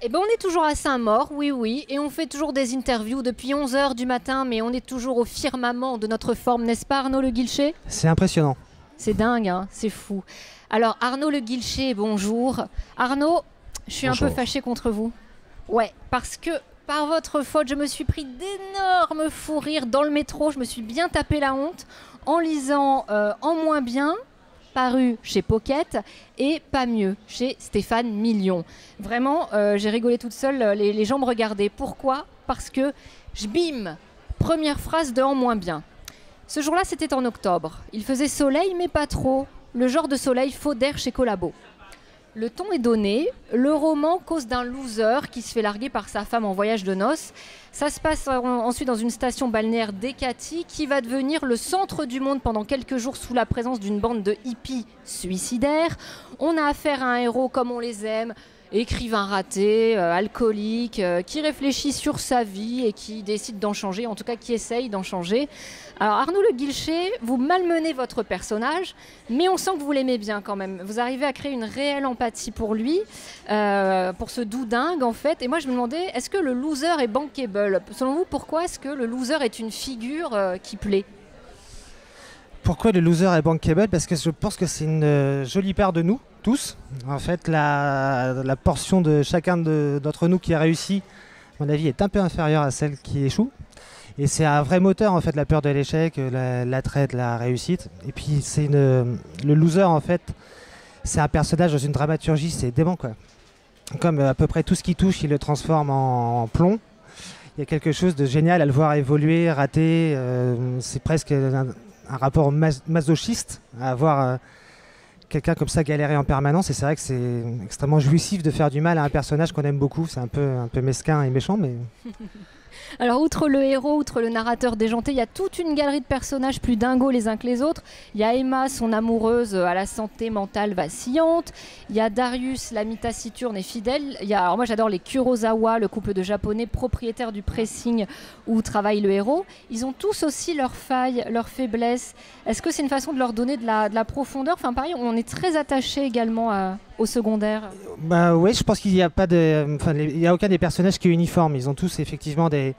Eh ben, on est toujours à Saint-Maur, oui, oui, et on fait toujours des interviews depuis 11 heures du matin, mais on est toujours au firmament de notre forme, n'est-ce pas Arnaud Le Guilcher? C'est impressionnant. C'est dingue, hein, c'est fou. Alors Arnaud Le Guilcher, bonjour. Arnaud, je suis un peu Bonjour. fâchée contre vous. Ouais, parce que par votre faute, je me suis pris d'énormes fous rires dans le métro, je me suis bien tapé la honte en lisant En moins bien, paru chez Pocket, et Pas mieux chez Stéphane Million. Vraiment, j'ai rigolé toute seule, les gens me regardaient. Pourquoi? Parce que, bim, première phrase de En moins bien. Ce jour-là, c'était en octobre. Il faisait soleil, mais pas trop. Le genre de soleil faux d'air chez Collabo. Le ton est donné. Le roman cause d'un loser qui se fait larguer par sa femme en voyage de noces. Ça se passe ensuite dans une station balnéaire d'Ekati qui va devenir le centre du monde pendant quelques jours sous la présence d'une bande de hippies suicidaires. On a affaire à un héros comme on les aime, écrivain raté, alcoolique, qui réfléchit sur sa vie et qui décide d'en changer, en tout cas qui essaye d'en changer. Alors Arnaud Le Guilcher, vous malmenez votre personnage, mais on sent que vous l'aimez bien quand même. Vous arrivez à créer une réelle empathie pour lui, pour ce doudingue en fait. Et moi je me demandais, est-ce que le loser est bankable? Selon vous, pourquoi est-ce que le loser est une figure qui plaît? Pourquoi le loser est bankable? Parce que je pense que c'est une jolie part de nous, tous. En fait, la portion de chacun d'entre nous qui a réussi, à mon avis, est un peu inférieure à celle qui échoue. Et c'est un vrai moteur, en fait, la peur de l'échec, l'attrait de la réussite. Et puis, le loser, en fait, c'est un personnage dans une dramaturgie, c'est dément, quoi. Comme à peu près tout ce qui touche, il le transforme en plomb. Il y a quelque chose de génial à le voir évoluer, rater. C'est presque un rapport masochiste à avoir quelqu'un comme ça galérer en permanence. Et c'est vrai que c'est extrêmement jouissif de faire du mal à un personnage qu'on aime beaucoup. C'est un peu mesquin et méchant, mais... Alors, outre le héros, outre le narrateur déjanté, il y a toute une galerie de personnages plus dingos les uns que les autres. Il y a Emma, son amoureuse à la santé mentale vacillante. Il y a Darius, l'ami taciturne et fidèle. Alors moi, j'adore les Kurosawa, le couple de japonais propriétaires du pressing où travaille le héros. Ils ont tous aussi leurs failles, leurs faiblesses. Est-ce que c'est une façon de leur donner de la profondeur? Enfin, pareil, on est très attaché également au secondaire. Bah oui, je pense qu'il n'y a pas il y a aucun des personnages qui est uniforme. Ils ont tous effectivement des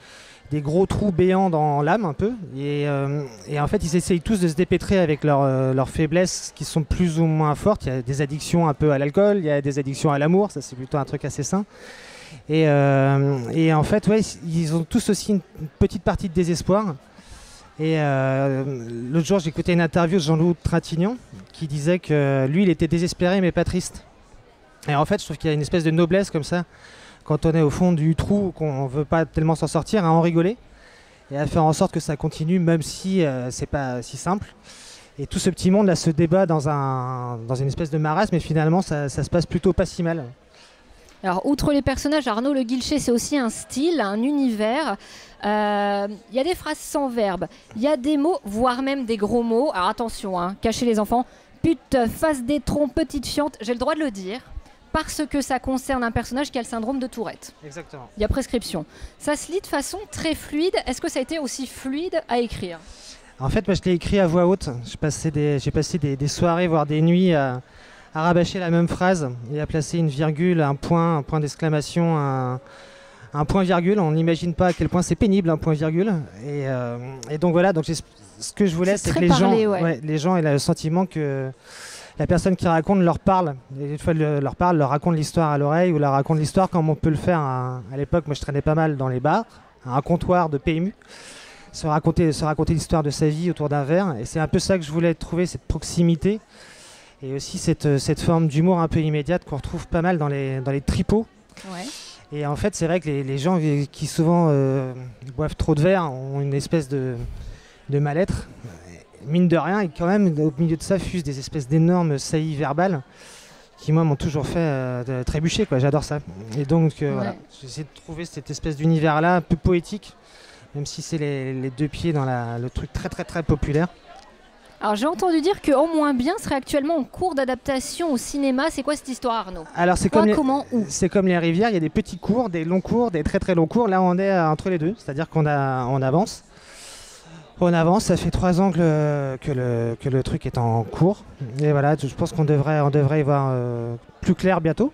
gros trous béants dans l'âme un peu. Et en fait, ils essayent tous de se dépêtrer avec leurs faiblesses qui sont plus ou moins fortes. Il y a des addictions un peu à l'alcool, il y a des addictions à l'amour. Ça, c'est plutôt un truc assez sain. Et en fait, ouais, ils ont tous aussi une petite partie de désespoir. Et l'autre jour, j'écoutais une interview de Jean-Loup Trintignant qui disait que lui, il était désespéré mais pas triste. Et en fait, je trouve qu'il y a une espèce de noblesse comme ça, quand on est au fond du trou, qu'on ne veut pas tellement s'en sortir, à en rigoler et à faire en sorte que ça continue, même si c'est pas si simple. Et tout ce petit monde là se débat dans une espèce de marasme, mais finalement, ça se passe plutôt pas si mal. Alors, outre les personnages, Arnaud Le Guilcher, c'est aussi un style, un univers. Il y a des phrases sans verbe, il y a des mots, voire même des gros mots. Alors attention, hein, cachez les enfants. Pute, face des troncs, petite fiante, j'ai le droit de le dire, parce que ça concerne un personnage qui a le syndrome de Tourette. Exactement. Il y a prescription. Ça se lit de façon très fluide. Est-ce que ça a été aussi fluide à écrire? En fait, moi, je l'ai écrit à voix haute. J'ai passé des soirées, voire des nuits à rabâcher la même phrase et à placer une virgule, un point d'exclamation, un point-virgule. On n'imagine pas à quel point c'est pénible, un point-virgule. Et donc voilà, ce que je voulais, c'est que les gens aient le sentiment que la personne qui raconte leur parle. Et une fois leur parle, leur raconte l'histoire à l'oreille ou leur raconte l'histoire comme on peut le faire à l'époque. Moi, je traînais pas mal dans les bars, à un comptoir de PMU, se raconter l'histoire de sa vie autour d'un verre. Et c'est un peu ça que je voulais trouver, cette proximité. Et aussi cette forme d'humour un peu immédiate qu'on retrouve pas mal dans les tripots. Ouais. Et en fait, c'est vrai que les gens qui souvent boivent trop de verre ont une espèce de mal-être, mine de rien, et quand même, au milieu de ça, fusent des espèces d'énormes saillies verbales qui, moi, m'ont toujours fait trébucher, quoi. J'adore ça. Et donc, voilà, j'ai essayé de trouver cette espèce d'univers-là, un peu poétique, même si c'est les deux pieds dans le truc très, très, très populaire. Alors j'ai entendu dire que En moins bien serait actuellement en cours d'adaptation au cinéma. C'est quoi cette histoire, Arnaud? Alors c'est comme les rivières, il y a des petits cours, des longs cours, des très très longs cours. Là on est entre les deux, c'est-à-dire qu'on avance. On avance, ça fait 3 ans que le truc est en cours. Et voilà, je pense qu'on devrait y voir plus clair bientôt.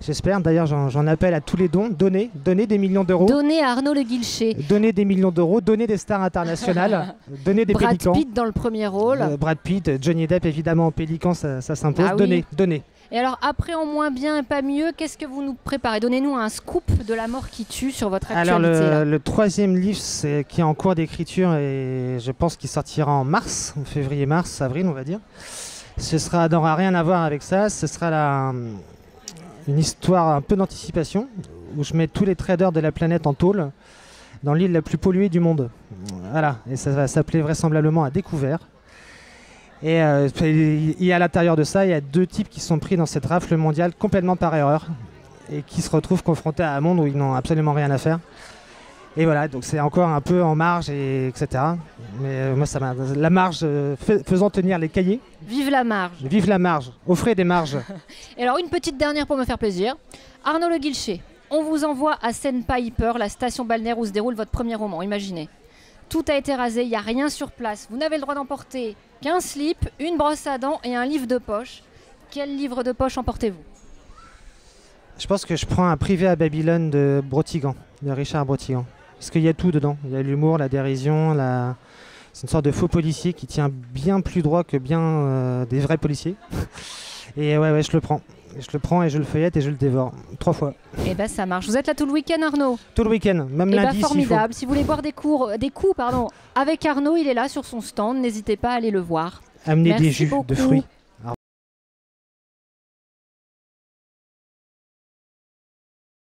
J'espère. D'ailleurs, j'en appelle à tous les dons. Donnez des millions d'euros. Donnez à Arnaud Le Guilcher. Donnez des millions d'euros. Donnez des stars internationales. Donnez des Brad pélicans. Pitt dans le premier rôle. Brad Pitt, Johnny Depp, évidemment, en pélican, ça s'impose. Ah oui. Donnez. Et alors, après En moins bien et pas mieux, qu'est-ce que vous nous préparez? Donnez-nous un scoop de La mort qui tue sur votre actualité. Alors, le troisième livre qui est en cours d'écriture et je pense qu'il sortira en mars, en février-mars, avril, on va dire. Ce n'aura rien à voir avec ça. Ce sera une histoire un peu d'anticipation où je mets tous les traders de la planète en tôle dans l'île la plus polluée du monde. Voilà, et ça va s'appeler vraisemblablement À Découvert. Et à l'intérieur de ça, il y a 2 types qui sont pris dans cette rafle mondiale complètement par erreur et qui se retrouvent confrontés à un monde où ils n'ont absolument rien à faire. Et voilà, donc c'est encore un peu en marge, etc. Mais moi, la marge faisant tenir les cahiers. Vive la marge. Vive la marge, offrez des marges. Et alors, une petite dernière pour me faire plaisir. Arnaud Le Guilcher, on vous envoie à Sandpiper, la station balnéaire où se déroule votre premier roman, imaginez. Tout a été rasé, il n'y a rien sur place. Vous n'avez le droit d'emporter qu'un slip, une brosse à dents et un livre de poche. Quel livre de poche emportez-vous? Je pense que je prends Un privé à Babylone de Brotigan, de Richard Brotigan. Parce qu'il y a tout dedans. Il y a l'humour, la dérision, c'est une sorte de faux policier qui tient bien plus droit que bien des vrais policiers. Et ouais, je le prends. Je le prends et je le feuillette et je le dévore 3 fois. Eh ben ça marche. Vous êtes là tout le week-end, Arnaud? Tout le week-end, même lundi. Formidable. Si vous voulez boire des coups avec Arnaud, il est là sur son stand. N'hésitez pas à aller le voir. Amenez des jus de fruits.